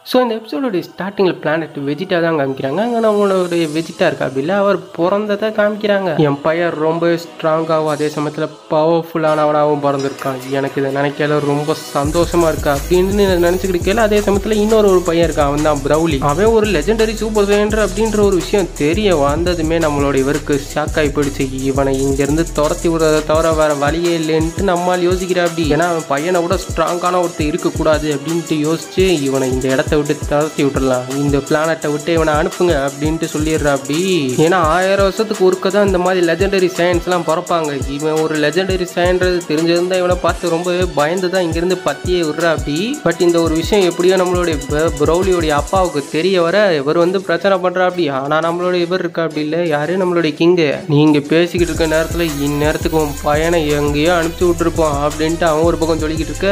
So இந்த எபிசோடோடைய ஸ்டார்டிங்கில் planet Vegeta தான் காமிக்கிறாங்க. அங்கே அவங்களுடைய வெஜிட்டா இருக்கா அப்படி இல்லை, அவர் பிறந்ததை காமிக்கிறாங்க. என் பையன் ரொம்ப ஸ்ட்ராங்காகவும் அதே சமயத்தில் பவர்ஃபுல்லானவனாகவும் பிறந்திருக்கான், எனக்கு இதை நினைக்கல ரொம்ப சந்தோஷமா இருக்கா அப்படின்னு நினச்சிக்கிட்டு கேள்வி. அதே சமயத்தில் இன்னொரு பையன் இருக்கான், அவன் தான் ப்ரௌலி. அவன் ஒரு லெஜெண்டரி சூப்பர் சைலண்டர் அப்படின்ற ஒரு விஷயம் தெரிய வந்ததுமே நம்மளோட இவருக்கு ஷாக் ஆகி போயிடுச்சு. இவனை இங்கேருந்து துரத்தி விடுறதை தவிர வேற வழியே இல்லைன்ட்டு நம்மால் யோசிக்கிறா அப்படி. ஏன்னா அவன் பையனை விட ஸ்ட்ராங்கான ஒருத்தர் இருக்கக்கூடாது அப்படின்ட்டு யோசிச்சு இவனை இந்த இடத்த விட்டு தளர்த்தி விட்டுடலாம், இந்த பிளானட்டை விட்டு இவனை அனுப்புங்க அப்படின்ட்டு சொல்லிடுறா அப்படி. ஏன்னா 1000 வருஷத்துக்கு ஒருக்க தான் இந்த மாதிரி லெஜெண்டரி சயின்ஸ்லாம் பிறப்பாங்க. இவன் ஒரு லெஜெண்டரி சயின்றது தெரிஞ்சிருந்தா இவனை பார்த்து ரொம்பவே பயந்து தான் இங்கிருந்து பத்தியே விடுறா அப்படி. பட் இந்த ஒரு விஷயம் எப்படியோ நம்மளுடைய ப்ரௌலியோடைய அப்பாவுக்கு தெரிய வர இவர் வந்து பிரச்சனை பண்றா அப்படி. ஆனா நம்மளுடைய இவர் இருக்கா அப்படி இல்லை, யாரு நம்மளுடைய கிங்கு, நீங்க பேசிக்கிட்டு இருக்க நேரத்துல இந்நேரத்துக்கு உன் பையனை எங்கேயோ அனுப்பிச்சு விட்டுருப்போம் அப்படின்ட்டு அவன் ஒரு பக்கம் சொல்லிக்கிட்டு இருக்க.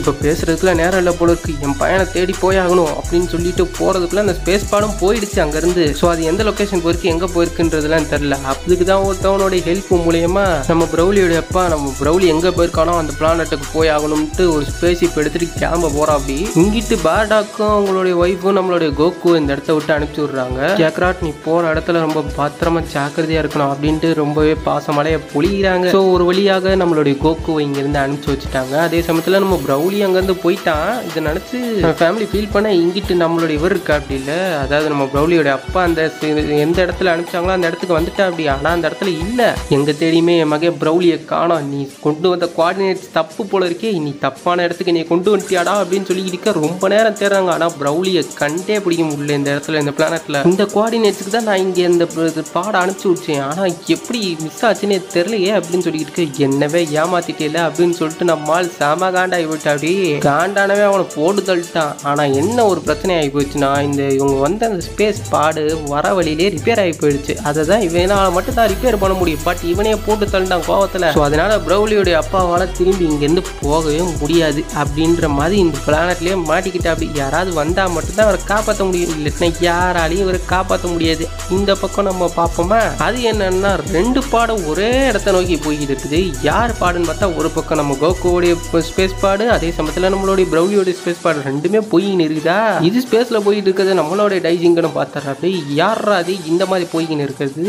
இப்ப பேசுறதுக்குள்ள நேரம் இல்லை போல இருக்கு, என் பையனை தேடி போயாகணும் அப்படின்னு சொல்லிட்டு போறதுக்குள்ள அந்த ஸ்பேஸ் பாடம் போயிடுச்சு அங்கிருந்து. ஸோ அது எந்த லொகேஷன் போயிருக்கு எங்க போயிருக்குன்றதுலாம் தெரியல. அதுக்கு தான் ஒருத்தவனுடைய ஹெல்ப் மூலியமா நம்ம ப்ரௌலியோட அப்பா நம்ம ப்ரௌலி எங்க போயிருக்கானோ அந்த பிளானட்டுக்கு போய் ஆகணும்ட்டு ஒரு ஸ்பேஸ்ஷிப் எடுத்துட்டு கிளம்ப போறா அப்படி. இங்கிட்டு பார்டாக்கும் அவங்களுடைய ஒய்ஃபும் நம்மளுடைய கோகு இந்த இடத்த விட்டு அனுப்பிச்சு விடுறாங்க. கேக்ராட் நீ போற இடத்துல ரொம்ப பத்திரமா ஜாக்கிரதையா இருக்கணும் அப்படின்ட்டு ரொம்பவே பாசமலைய பொழிகிறாங்க. ஸோ ஒரு வழியாக நம்மளுடைய கோகுவை இங்கிருந்து அனுப்பிச்சு வச்சுட்டாங்க. அதே சமயத்துல நம்ம ப்ரௌலி அங்கிருந்து போயிட்டான். இதை நினைச்சு ஃபேமிலி ஃபீல் பண்ண இங்கிட்டு நம்மளுடைய இவர் இருக்கா அப்படி இல்லை, அதாவது நம்ம ப்ரௌலியோட அப்பா அந்த எந்த இடத்துல அனுப்பிச்சாங்களோ அந்த இடத்துக்கு வந்துட்டா அப்படி. ஆனா அந்த இடத்துல இல்ல, எங்க தேடியுமே என் மகன் ப்ரௌலியை காணோம், நீ கொண்டு வந்த கோஆர்டினேட்ஸ் தப்பு போல இருக்கே, நீ தப்பான இடத்துக்கு நீ கொண்டு வந்துட்டியாடா அப்படின்னு சொல்லிக்கிட்டு ரொம்ப நேரம் தேடுறாங்க. ஆனா ப்ரௌலியை கண்டே பிடிக்க முடியல இந்த இடத்துல, இந்த பிளானட்ல. இந்த கோஆர்டினேட்ஸ்க்கு தான் நான் இங்க இந்த பாடம் அனுப்பிச்சு விட்டேன், ஆனா எப்படி மிஸ் ஆச்சுன்னே தெரியலையே அப்படின்னு சொல்லிக்கிட்டு என்னவே ஏமாத்திட்டே அப்படின்னு சொல்லிட்டு நம்மால் செம காண்டாகி போயிட்டா அப்படி. காண்டானவே அவனை போட்டு தள்ளிட்டான். ஆனா என்ன ஒரு பிரச்சனை ஆகி போச்சுன்னா, இந்த இவங்க வந்து அந்த ஸ்பேஸ் பாடு வர வழியிலே ரிப்பேர் ஆகி போயிடுச்சு. அதை தான் இவனால் மட்டும் தான் ரிப்பேர் பண்ண முடியும். பட் இவனே போட்டு தள்ளிட்டான் கோவத்தில். ஸோ அதனால ப்ரௌலியோடைய அப்பாவால் திரும்பி இங்கேருந்து போகவே முடியாது அப்படின்ற மாதிரி இந்த பிளானட்லேயே மாட்டிக்கிட்டா அப்படி. யாராவது வந்தால் மட்டும்தான் அவரை காப்பாற்ற முடியும், இல்லைன்னா யாராலையும் இவரை காப்பாற்ற முடியாது. இந்த பக்கம் நம்ம பார்ப்போமா, அது என்னன்னா 2 பாடம் ஒரே இடத்த நோக்கி போய்கிட்டு இருக்குது. யார் பாடுன்னு பார்த்தா ஒரு பக்கம் நம்ம கோகுவோடைய ஸ்பேஸ் பாடு, அதே சமயத்தில் நம்மளுடைய ப்ரௌலியோடைய ஸ்பேஸ் பாடு ரெண்டுமே போய்கின்னு இருக்குதா. இது ஸ்பேஸ்ல போயிட்டு இருக்கிறது நம்மளோட டைஜிங்கன்னு பார்த்தா அப்படி. யாரா அது இந்த மாதிரி போய்கின்னு இருக்கிறது,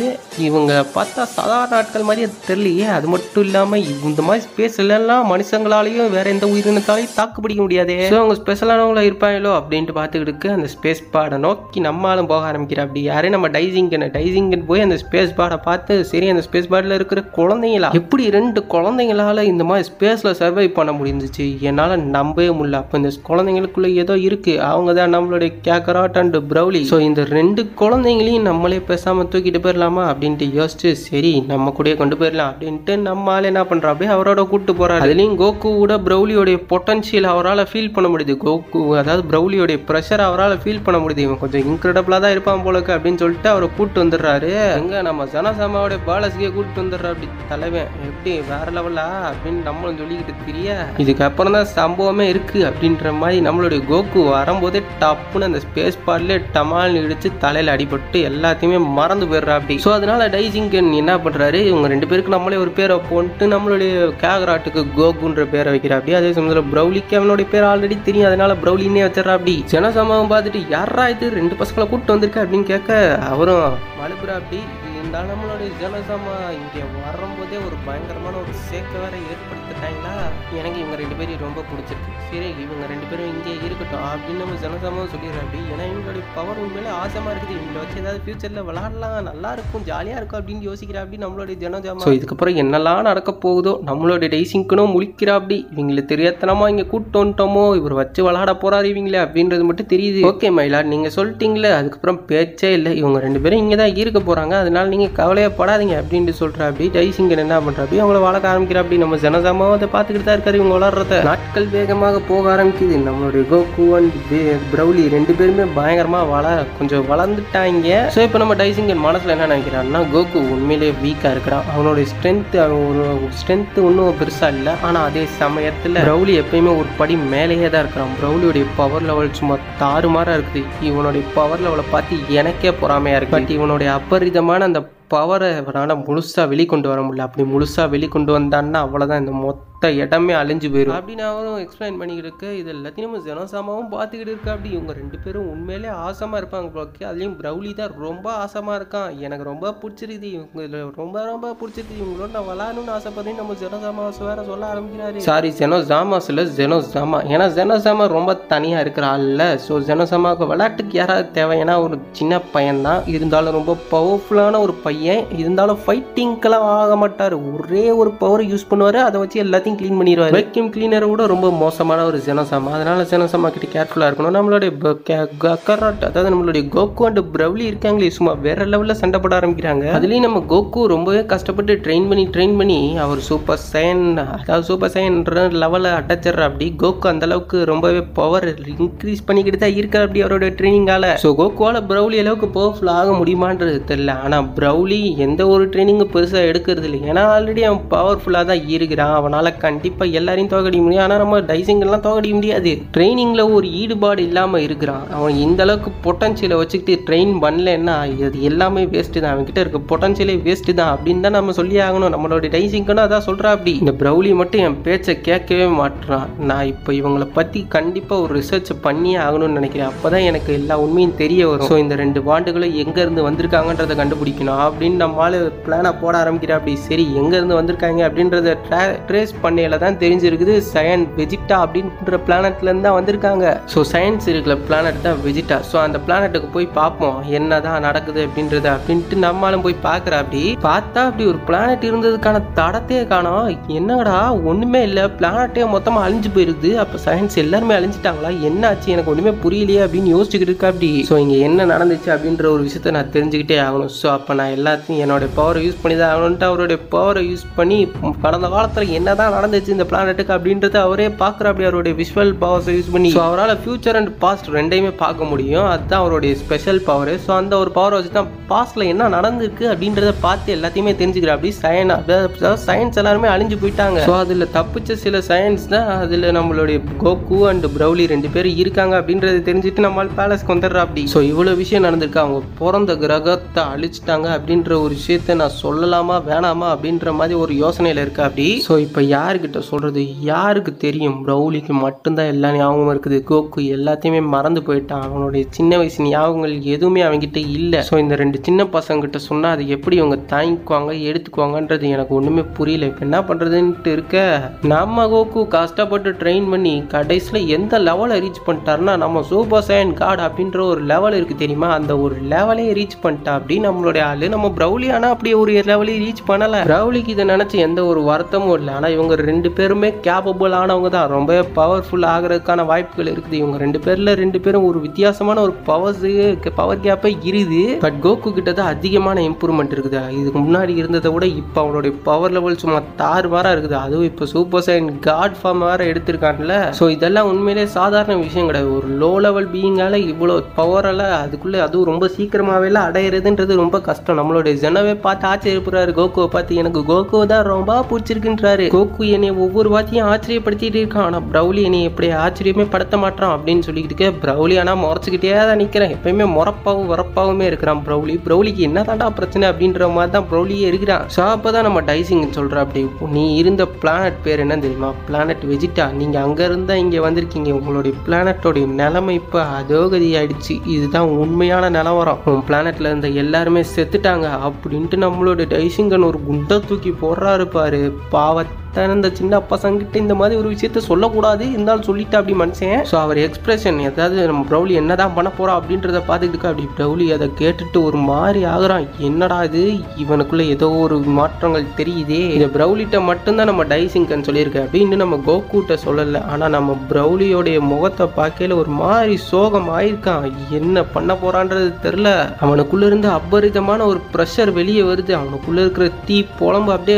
இவங்க பார்த்தா சாதாரண நாட்கள் மாதிரியே தெரியலையே. அது மட்டும் இல்லாம இந்த மாதிரி ஸ்பேஸ்ல எல்லாம் மனுஷங்களாலையும் வேற எந்த உயிரினத்தாலையும் தாக்கு பிடிக்க முடியாதே. அவங்க ஸ்பெஷலானவங்களா இருப்பாங்களோ அப்படின்ட்டு பார்த்துக்கிட்டு அந்த ஸ்பேஸ் பாடை நோக்கி நம்மளும் போக ஆரம்பிக்கிறா அப்படி. யாரே நம்ம டைஜிங்கன் போய் அந்த ஸ்பேஸ் பாடை பார்த்து சரி அந்த ஸ்பேஸ் பாடில் இருக்கிற குழந்தைங்களா, எப்படி 2 குழந்தைங்களால இந்த மாதிரி ஸ்பேஸ்ல சர்வை பண்ண முடிஞ்சிச்சு, என்னால நம்பவே முடியல. அப்ப இந்த குழந்தைங்களுக்குள்ள ஏதோ இருக்கு, அவங்க தான் நம்மளுடைய கேக்ராட் அண்ட் ப்ரௌலி. ஸோ இந்த 2 குழந்தைங்களையும் நம்மளே பேசாம தூக்கிட்டு போயிடலாமா அப்படின்ட்டு யோசிச்சு சரி நம்ம கூட கொண்டு போயிடலாம் அப்படின்ட்டு நம்மளால என்ன பண்றோம் அப்படியே அவரோட கூப்பிட்டு போறாரு. அதுலயும் கோகுவோட ப்ரௌலியோடைய பொட்டன்ஷியல் அவரால் ஃபீல் பண்ண முடியுது. கோகு அதாவது ப்ரௌலியோடைய ப்ரெஷர் அவரால் ஃபீல் பண்ண முடியுது. இவன் கொஞ்சம் இன்க்ரெடிபிளா தான் இருப்பான் போலக்கு அப்படின்னு சொல்லிட்டு அவரை கூப்பிட்டு வந்துடுறாரு. எங்க நம்ம ஜனசமாவோட பாலஸ்கே கூப்பிட்டு வந்துடுறா அப்படி. தலைவன் எப்படி வேற லெவலா அப்படின்னு நம்மளும் சொல்லிக்கிட்டு தெரிய இதுக்கப்புறம் தான் சம்பவமே இருக்கு அப்படின்ற மாதிரி நம்மளுடைய கோகு வரும்போதே டப்புன்னு அந்த ஸ்பேஸ் பாட்ல டமால் இடிச்சு தலையில அடிபட்டு எல்லாத்தையுமே மறந்து போயிடுறா அப்படி. ஸோ அதனால டைஜிங்கன் என்ன பண்றாரு, இவங்க 2 பேருக்கு நம்மளே ஒரு பேரை போட்டு நம்மளுடைய கேக்ராட்டுக்கு கோகுன்ற பேரை வைக்கிறா அப்படி. அதே சமயத்தில் ப்ரௌலிக்கு அவனுடைய பேர் ஆல்ரெடி தெரியும், அதனால ப்ரௌலின்னே வச்சிடறா அப்படி. ஜனசம்பவம் பார்த்துட்டு யாரா இது 2 பசங்களை கூப்பிட்டு வந்திருக்க அப்படின்னு கேட்க அவரும் மழுப்புறா அப்படி. இருந்தாலும் நம்மளுடைய ஜனசமா இங்கே வரும்போதே ஒரு பயங்கரமான ஒரு சேக்க வேற ஏற்படுத்திட்டாங்களா. எனக்கு இவங்க 2 பேரும் ரொம்ப பிடிச்சிருக்கு, சரி இவங்க 2 பேரும் இங்கே இருக்கட்டும் அப்படின்னு நம்ம ஜனசமாவும் சொல்லிடுறோம் அப்படி. ஏன்னா இவங்களுடைய பவர் உண்மையிலே ஆசமா இருக்குது, இவங்களை வச்சு ஏதாவது ஃபியூச்சர்ல விளாடலாம், நல்லா இருக்கும், ஜாலியா இருக்கும் அப்படின்னு யோசிக்கிறா அப்படி நம்மளுடைய ஜனஜாமா. ஸோ இதுக்கப்புறம் என்னெல்லாம் நடக்க போகுதோ நம்மளுடைய டைசிங்கனும் முழிக்கிறா அப்படி. இவங்களுக்கு தெரியாதனமா இங்கே கூப்பிட்டு வந்துட்டோமோ, இவர் வச்சு விளாட போறாரு இவங்களே அப்படின்றது மட்டும் தெரியுது. ஓகே மயிலாட் நீங்க சொல்லிட்டீங்களே, அதுக்கப்புறம் பேச்சே இல்லை, இவங்க 2 பேரும் இங்கே தான் இருக்க போறாங்க, அதனால நீங்க கவலையப்படாதீங்க அப்படின்ட்டு சொல்றா அப்படி. டைசிங்கன் என்ன பண்றா அப்படி அவங்கள வளர்க்க ஆரம்பிக்கிறா அப்படி. நம்ம ஜனஜாமாவும் அதை பார்த்துக்கிட்டு தான் இருக்காரு இவங்க வளர்றத. நாட்கள் வேகமாக போக ஆரம்பிக்குது. நம்மளுடைய கோகு அண்ட் ப்ரௌலி 2 பேருமே பயங்கரமா கொஞ்சம் வளர்ந்துட்டாங்க. ஸோ இப்போ நம்ம டைசிங்கன் மனசுல என்ன நினைக்கிறான்னா, கோகு உண்மையிலேயே வீக்கா இருக்கிறான், அவனுடைய ஸ்ட்ரென்த் ஒன்றும் பெருசா இல்லை. ஆனா அதே சமயத்துல ப்ரௌலி எப்பயுமே ஒரு படி மேலேயே தான் இருக்கிறான். ப்ரௌலியோடைய பவர் லெவல் சும்மா தாறுமாறா இருக்குது. இவனுடைய பவர் லெவலை பார்த்து எனக்கே பொறாமையா இருக்கு. பட் இவனுடைய அபரிதமான அந்த பவரை அவனால் முழுசாக வெளிக்கொண்டு வர முடியல. அப்படி முழுசாக வெளிக்கொண்டு வந்தான்னா அவ்வளோதான், இந்த மொத்த மொத்த இடமே அழிஞ்சு போயிடும் அப்படின்னு அவரும் எக்ஸ்பிளைன் பண்ணிக்கிட்டு இருக்கு. இது எல்லாத்தையும் நம்ம ஜெனோசாமாவும் பார்த்துக்கிட்டு இருக்கா. அப்படி இவங்க 2 பேரும் உண்மையிலே ஆசமா இருப்பாங்க போல. அதுலேயும் ப்ரௌலி தான் ரொம்ப ஆசமா இருக்கான். எனக்கு ரொம்ப பிடிச்சிருக்குது, இவங்க ரொம்ப ரொம்ப பிடிச்சிருக்கு, இவங்களோட நான் விளாடணும்னு ஆசைப்படுறேன் நம்ம ஜெனோசாமாஸ் வேற சொல்ல ஆரம்பிக்கிறாரு. சாரி ஜெனோசாமாஸ் இல்லை, ஜெனோசாமா. ஏன்னா ஜெனோசாமா ரொம்ப தனியாக இருக்கிற ஆள் இல்லை. ஸோ ஜெனோசாமாவுக்கு விளையாட்டுக்கு யாராவது தேவை. ஏன்னா ஒரு சின்ன பையன் தான், இருந்தாலும் ரொம்ப பவர்ஃபுல்லான ஒரு பையன். இருந்தாலும் ஃபைட்டிங்கெல்லாம் ஆக மாட்டார். ஒரே ஒரு பவர் யூஸ் பண்ணுவார், அதை வச்சு எல்லாத்தையும் க்ளீன் பண்ணிடுவார். வேக்யூம் கிளீனரை விட ரொம்ப மோசமான ஒரு ஜெனோசாமா. அதனால ஜெனோசாமா கிட்ட கேர்ஃபுல்லாக இருக்கணும். நம்மளுடைய அதாவது நம்மளுடைய கோகு அண்ட் ப்ரௌலி இருக்காங்களே, சும்மா வேற லெவலில் சண்டை போட ஆரம்பிக்கிறாங்க. அதுலேயும் நம்ம கோகு ரொம்பவே கஷ்டப்பட்டு ட்ரெயின் பண்ணி அவர் சூப்பர் சைன், அதாவது சூப்பர் சைன்ற லெவலை அடைச்சிடுற. அப்படி கோகு அந்த அளவுக்கு ரொம்பவே பவர் இன்க்ரீஸ் பண்ணிக்கிட்டு தான் இருக்கார் அப்படி அவரோட ட்ரைனிங்கால. ஸோ கோகுவால ப்ரௌலி அளவுக்கு பவர்ஃபுல் ஆக முடியுமான்றது தெரியல. ஆனால் ப்ரௌலி எந்த ஒரு ட்ரைனிங்கும் பெருசாக எடுக்கிறது இல்லை. ஏன்னா ஆல்ரெடி அவன் பவர்ஃபுல்லாக தான் இருக்கிறான். அவனால் கண்டிப்பாக எல்லாரையும் தோக்கடிக்க முடியும். ஆனால் நம்ம டைசிங்கெல்லாம் தோக்கடிக்க முடியாது. ட்ரைனிங்கில் ஒரு ஈடுபாடு இல்லாமல் இருக்கிறான். அவன் இந்த அளவுக்கு பொட்டன்ஷியலை வச்சுக்கிட்டு ட்ரெயின் பண்ணலன்னா இது எல்லாமே வேஸ்ட்டு தான். அவன்கிட்ட இருக்க பொட்டன்ஷியலே வேஸ்ட்டு தான் அப்படின்னு தான் நம்ம சொல்லி ஆகணும். நம்மளோட டைசிங்கன்னு அதான் சொல்கிறா. அப்படி இந்த ப்ரௌலி மட்டும் என் பேச்சை கேட்கவே மாட்டுறான். நான் இப்போ இவங்களை பற்றி கண்டிப்பாக ஒரு ரிசர்ச் பண்ணியே ஆகணும்னு நினைக்கிறேன். அப்போ தான் எனக்கு எல்லா உண்மையும் தெரிய வரும். ஸோ இந்த 2 பாண்டுகளும் எங்கேருந்து வந்திருக்காங்கன்றதை கண்டுபிடிக்கணும் அப்படின்னு நம்மளால பிளானை போட ஆரம்பிக்கிறேன். அப்படி சரி எங்கேருந்து வந்திருக்காங்க அப்படின்றத ட்ரேஸ் பண்ணையில தான் தெரிஞ்சிருக்குது. சயன் வெஜிட்டா அப்படின்ற பிளானட்லேருந்து தான் வந்திருக்காங்க. ஸோ சயின்ஸ் இருக்கிற பிளானட் தான் வெஜிட்டா. ஸோ அந்த பிளானட்டுக்கு போய் பார்ப்போம் என்னதான் நடக்குது அப்படின்றத அப்படின்ட்டு நம்மளும் போய் பார்க்குற. அப்படி பார்த்தா அப்படி ஒரு பிளானட் இருந்ததுக்கான தடத்தையே காணோம். என்னடா ஒன்றுமே இல்லை, பிளானட்டே மொத்தமாக அழிஞ்சு போயிருக்குது. அப்போ சயின்ஸ் எல்லாருமே அழிஞ்சிட்டாங்களா, என்ன ஆச்சு எனக்கு ஒன்றுமே புரியலையே அப்படின்னு யோசிச்சுக்கிட்டு இருக்கா. அப்படி ஸோ இங்கே என்ன நடந்துச்சு அப்படின்ற ஒரு விஷயத்த நான் தெரிஞ்சுக்கிட்டே ஆகணும். ஸோ அப்போ நான் எல்லாத்தையும் என்னோட பவரை யூஸ் பண்ணி தான் ஆகணும்ட்டு அவருடைய பவரை யூஸ் பண்ணி கடந்த காலத்தில் என்ன தான் நடந்துச்சு இந்த பிளானட்டுக்கு அப்படின்றத அவரே பார்க்குற. அப்படி அவருடைய விஷுவல் பவர்ஸை யூஸ் பண்ணி ஸோ அவரால் ஃபியூச்சர் அண்ட் பாஸ்ட் ரெண்டையுமே பார்க்க முடியும். அதுதான் அவருடைய ஸ்பெஷல் பவர். ஸோ அந்த ஒரு பவரை வச்சு தான் பாஸ்ட்டில் என்ன நடந்திருக்கு அப்படின்றத பார்த்து எல்லாத்தையுமே தெரிஞ்சுக்கிறேன். அப்படி சயின்ஸ் எல்லாருமே அழிஞ்சு போயிட்டாங்க. ஸோ அதில் தப்பிச்ச சில சயின்ஸ் தான் அதில் நம்மளுடைய கோகு அண்ட் ப்ரௌலி 2 பேர் இருக்காங்க அப்படின்றத தெரிஞ்சுட்டு நம்மளால் பேலஸ்க்கு வந்துடுறா. அப்படி ஸோ இவ்வளோ விஷயம் நடந்திருக்கு. அவங்க பிறந்த கிரகத்தை அழிச்சிட்டாங்க அப்படின்ற ஒரு விஷயத்த நான் சொல்லலாமா வேணாமா அப்படின்ற மாதிரி ஒரு யோசனையில் இருக்கா. அப்படி ஸோ இப்போ யாருக்கிட்ட சொல்கிறது, யாருக்கு தெரியும்? ப்ரௌலிக்கு மட்டும்தான் எல்லா ஞாபகமும் இருக்குது. கோகு எல்லாத்தையுமே மறந்து போயிட்டான். அவனுடைய சின்ன வயசு ஞாபகங்கள் எதுவுமே அவங்ககிட்ட இல்லை. ஸோ இந்த 2 சின்ன பசங்கிட்ட சொன்னால் அது எப்படி அவங்க தாங்கிக்குவாங்க எடுத்துக்குவாங்கன்றது எனக்கு ஒன்றுமே புரியல. இப்போ என்ன பண்ணுறதுன்ட்டு இருக்க. நம்ம கோகு கஷ்டப்பட்டு ட்ரெயின் பண்ணி கடைசியில் எந்த லெவலை ரீச் பண்ணிட்டாருன்னா நம்ம சூப்பர் சைன் காட் அப்படின்ற ஒரு லெவல் இருக்குது தெரியுமா, அந்த ஒரு லெவலே ரீச் பண்ணிட்டா. அப்படி நம்மளுடைய ஆளு நம்ம ப்ரௌலி. ஆனால் அப்படி ஒரு லெவலையும் ரீச் பண்ணலை. ப்ரௌலிக்கு இதை நினச்சி எந்த ஒரு வருத்தமும் இல்லை. ஆனால் இவங்க 2 பேருமே கேப்பபிள் ஆனவங்க தான். ரொம்ப பவர்ஃபுல் ஆகிறதுக்கான வாய்ப்புகள் இருக்குது. இவங்க 2 பேரில் 2 பேரும் ஒரு வித்தியாசமான ஒரு பவர் கேப்பே இருக்குது. பட் கோகு கிட்ட தான் அதிகமான இம்ப்ரூவ்மெண்ட் இருக்குது. இதுக்கு முன்னாடி இருந்ததை விட இப்போ அவனுடைய பவர் லெவல் சும்மா தாறுமாறாக இருக்குது. அதுவும் இப்போ சூப்பர் சைன் காட் ஃபார்ம் வேறு எடுத்திருக்காங்கல்ல. ஸோ இதெல்லாம் உண்மையிலே சாதாரண விஷயம் கிடையாது. ஒரு லோ லெவல் பீயிங்கால இவ்வளோ பவரால் அதுக்குள்ளே அதுவும் ரொம்ப சீக்கிரமாகவே அடையிறதுன்றது ரொம்ப கஷ்டம். நம்மளுடைய ஜனவே பார்த்து ஆச்சரியப்படுறாரு கோகுவை பார்த்து. எனக்கு கோகு தான் ரொம்ப பிடிச்சிருக்குன்றாரு. கோகு என்னை ஒவ்வொரு வார்த்தையும் ஆச்சரியப்படுத்திட்டு இருக்கான். ஆனால் ப்ரௌலி என்னை எப்படி ஆச்சரியமே படுத்த மாட்டான் அப்படின்னு சொல்லிக்கிட்டு ப்ரௌலி ஆனால் முறைச்சிக்கிட்டே தான் நிற்கிறேன். எப்பயுமே வரப்பாவுமே இருக்கிறான் ப்ரௌலி. ப்ரௌலிக்கு என்ன தாண்டா பிரச்சனை அப்படின்ற மாதிரி தான் ப்ரௌலியே இருக்கிறான். ஸோ அப்போ தான் நம்ம டைசிங் சொல்கிறோம். அப்படி நீ இருந்த பிளானட் பேர் என்ன தெரியுமா? Planet Vegeta. நீங்கள் அங்கே இருந்தால் இங்கே வந்திருக்கீங்க. உங்களுடைய பிளானட்டோடைய நிலைமை இப்போ அதோகதி ஆயிடுச்சு. இதுதான் உண்மையான நிலவரம். உன் பிளானட்ல இருந்த எல்லாருமே செத்துட்டாங்க அப்படின்ட்டு நம்மளோட டைசிங்கன் ஒரு குண்டை தூக்கி போடுறாரு பாரு. பாவத்தை இந்த சின்ன பசங்கிட்ட இந்த மாதிரி ஒரு விஷயத்த சொல்லக்கூடாது, இருந்தாலும் சொல்லிட்டா அப்படி மனுஷன். ஸோ அவர் எக்ஸ்பிரஷன் ஏதாவது நம்ம ப்ரௌலி என்னதான் பண்ண போறோம் அப்படின்றத பார்த்துக்கிட்டு அப்படி ப்ரௌலி அதை கேட்டுட்டு ஒரு மாதிரி ஆகுறான். என்னடா இது, இவனுக்குள்ள ஏதோ ஒரு மாற்றங்கள் தெரியுதே. இந்த ப்ரௌலிட்ட மட்டும்தான் நம்ம டைசிங்கன்னு சொல்லியிருக்கேன் அப்படின்னு நம்ம கோகுட்ட சொல்லலை. ஆனால் நம்ம ப்ரௌலியோடைய முகத்தை பார்க்கல ஒரு மாதிரி சோகம் ஆயிருக்கான். என்ன பண்ண போறான்றது தெரில. அவனுக்குள்ள இருந்து அபரிதமான ஒரு ப்ரெஷர் வெளியே வருது. அவனுக்குள்ள இருக்கிற தீ புலம்பு அப்படியே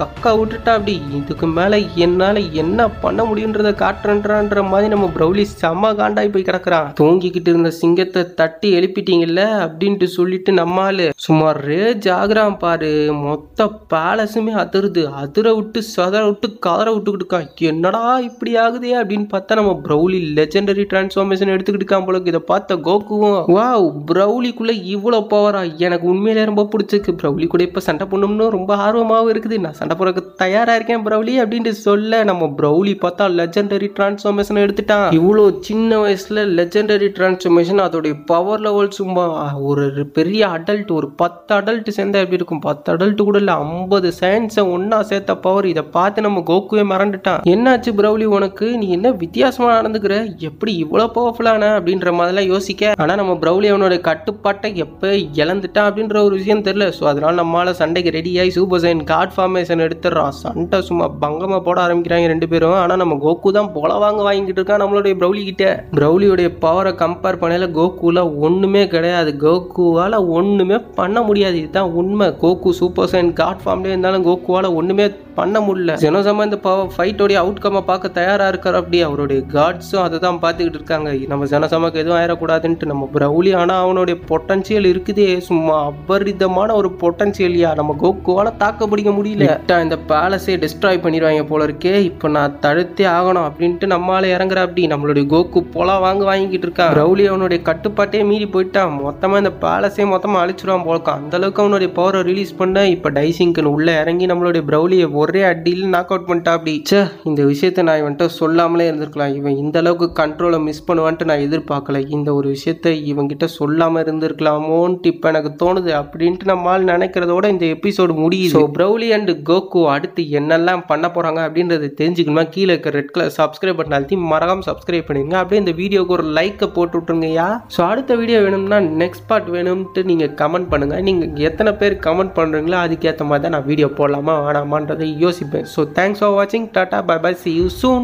கக்கா விட்டுட்டா. அப்படி இதுக்கு மேல என்னால என்ன பண்ண முடியுன்றத காட்டுறன்ற மாதிரி நம்ம ப்ரௌலி செம்ம காண்டாய் போய் கிடக்குறான். தூங்கிக்கிட்டு இருந்த சிங்கத்தை தட்டி எழுப்பிட்டீங்கல்ல அப்படின்ட்டு சொல்லிட்டு நம்மால சும்மா ரேஜ் ஆகுறான் பாரு. மொத்த பேலஸுமே அதிருது. அதிர விட்டு சதற விட்டு கதற விட்டுக்கிட்டு இருக்கான். என்னடா இப்படி ஆகுதே அப்படின்னு பார்த்தா நம்ம ப்ரௌலி லெஜெண்டரி டிரான்ஸ்ஃபார்மேஷன் எடுத்துக்கிட்டு இருக்கான் போல. இதை பார்த்த கோகுவும் வாவ் ப்ரௌலிக்குள்ள இவ்வளவு பவரா, எனக்கு உண்மையிலே ரொம்ப பிடிச்சிருக்கு. ப்ரௌலி கூட இப்ப சண்டை பண்ணணும்னு ரொம்ப ஆர்வமாகவும் இருக்குது. நான் சண்டை போறதுக்கு தயாரா இருக்கேன் இருக்கேன் ப்ரௌலி அப்படின்ட்டு சொல்ல நம்ம ப்ரௌலி பார்த்தா லெஜெண்டரி டிரான்ஸ்ஃபார்மேஷன் எடுத்துட்டான். இவ்வளோ சின்ன வயசுல லெஜெண்டரி டிரான்ஸ்ஃபார்மேஷன் அதோடைய பவர் லெவல் சும்மா ஒரு பெரிய அடல்ட், ஒரு 10 அடல்ட் சேர்ந்தா எப்படி இருக்கும்? 10 அடல்ட் கூட இல்லை, 50 சயின்ஸை ஒன்னா சேர்த்த பவர். இதை பார்த்து நம்ம கோகுவே மறந்துட்டான். என்னாச்சு ப்ரௌலி உனக்கு? நீ என்ன வித்தியாசமா நடந்துக்கிற? எப்படி இவ்வளோ பவர்ஃபுல்லான அப்படின்ற மாதிரிலாம் யோசிக்க. ஆனால் நம்ம ப்ரௌலி அவனோட கட்டுப்பாட்டை எப்போ இழந்துட்டான் அப்படின்ற ஒரு விஷயம் தெரியல. ஸோ அதனால நம்மளால சண்டைக்கு ரெடியாகி சூப்பர் சைன் காட் ஃபார்மேஷன் எடுத்துடுறான். சண்டை சும்மா பங்கமாக போட ஆரம்பிக்கிறாங்க 2 பேரும். ஆனால் நம்ம கோகு தான் போல வாங்கிட்டு இருக்கான் நம்மளுடைய ப்ரௌலி கிட்ட. ப்ரௌலியோடைய பவரை கம்பேர் பண்ணல கோகுல ஒன்றுமே கிடையாது. கோகுவால் ஒன்றுமே பண்ண முடியாது. இதுதான் உண்மை. கோகு சூப்பர் சைன் காட் ஃபார்ம்லேயே இருந்தாலும் கோகுவால் ஒன்றுமே பண்ண முடியல. ஜெனோசமா இந்த ஃபைட்டோடைய அவுட்கம்மை பார்க்க தயாராக இருக்கார். அப்படி அவருடைய காட்ஸும் அதை தான் பார்த்துக்கிட்டு இருக்காங்க. நம்ம ஜெனோசமாக்கு எதுவும் ஆயிடக்கூடாதுன்ட்டு நம்ம ப்ரௌலி. ஆனால் அவனுடைய பொட்டன்ஷியல் இருக்குதே, சும்மா அபரிதமான ஒரு பொட்டன்ஷியலியா. நம்ம கோகுவால் தாக்க பிடிக்க முடியல. இந்த பேலஸை டிஸ்ட்ராய் பண்ணிடுவாங்க போல இருக்கே. இப்போ நான் தடுத்தே ஆகணும் அப்படின்ட்டு நம்மளால இறங்குற. அப்படி நம்மளுடைய கோகு போல வாங்கிக்கிட்டு இருக்கான். ப்ரௌலி அவனுடைய கட்டுப்பாட்டே மீறி போயிட்டான். மொத்தமாக இந்த பேலஸே மொத்தமாக அழிச்சிருவான் போலக்கான். அந்த அளவுக்கு அவனுடைய பவரை ரிலீஸ் பண்ண இப்போ டைசிங்க்கு உள்ள இறங்கி நம்மளுடைய ப்ரௌலியை ஒரே அடியில் நாக் அவுட் பண்ணிட்டா. அப்படி இந்த விஷயத்த நான் இவன்ட்ட சொல்லாமலே இருந்திருக்கலாம். இவன் இந்த அளவுக்கு கண்ட்ரோலை மிஸ் பண்ணுவான்ட்டு நான் எதிர்பார்க்கல. இந்த ஒரு விஷயத்த இவங்கிட்ட சொல்லாம இருந்திருக்கலாமோன்ட்டு இப்போ எனக்கு தோணுது. அப்படின்ட்டு நம்மால் நினைக்கிறதோட இந்த எபிசோடு முடியுது. ஸோ ப்ரௌலி அண்ட் கோகு அடுத்து என்னெல்லாம் பண்ண போறாங்க அப்படின்றது தெரிஞ்சுக்கணுமா? கீழே இருக்க ரெட் கலர் சப்ஸ்கிரைப் பட்டன் அழுத்தி மறக்காம சப்ஸ்கிரைப் பண்ணிடுங்க. அப்படியே இந்த வீடியோக்கு ஒரு லைக்கை போட்டு விட்டுருங்கய்யா. ஸோ அடுத்த வீடியோ வேணும்னா நெக்ஸ்ட் பார்ட் வேணும்ட்டு நீங்க கமெண்ட் பண்ணுங்க. நீங்க எத்தனை பேர் கமெண்ட் பண்றீங்களோ அதுக்கேற்ற மாதிரி தான் நான் வீடியோ போடலாமா வேணாமான்றதை யோசிப்பேன். So thanks for watching. Tata, bye bye, see you soon.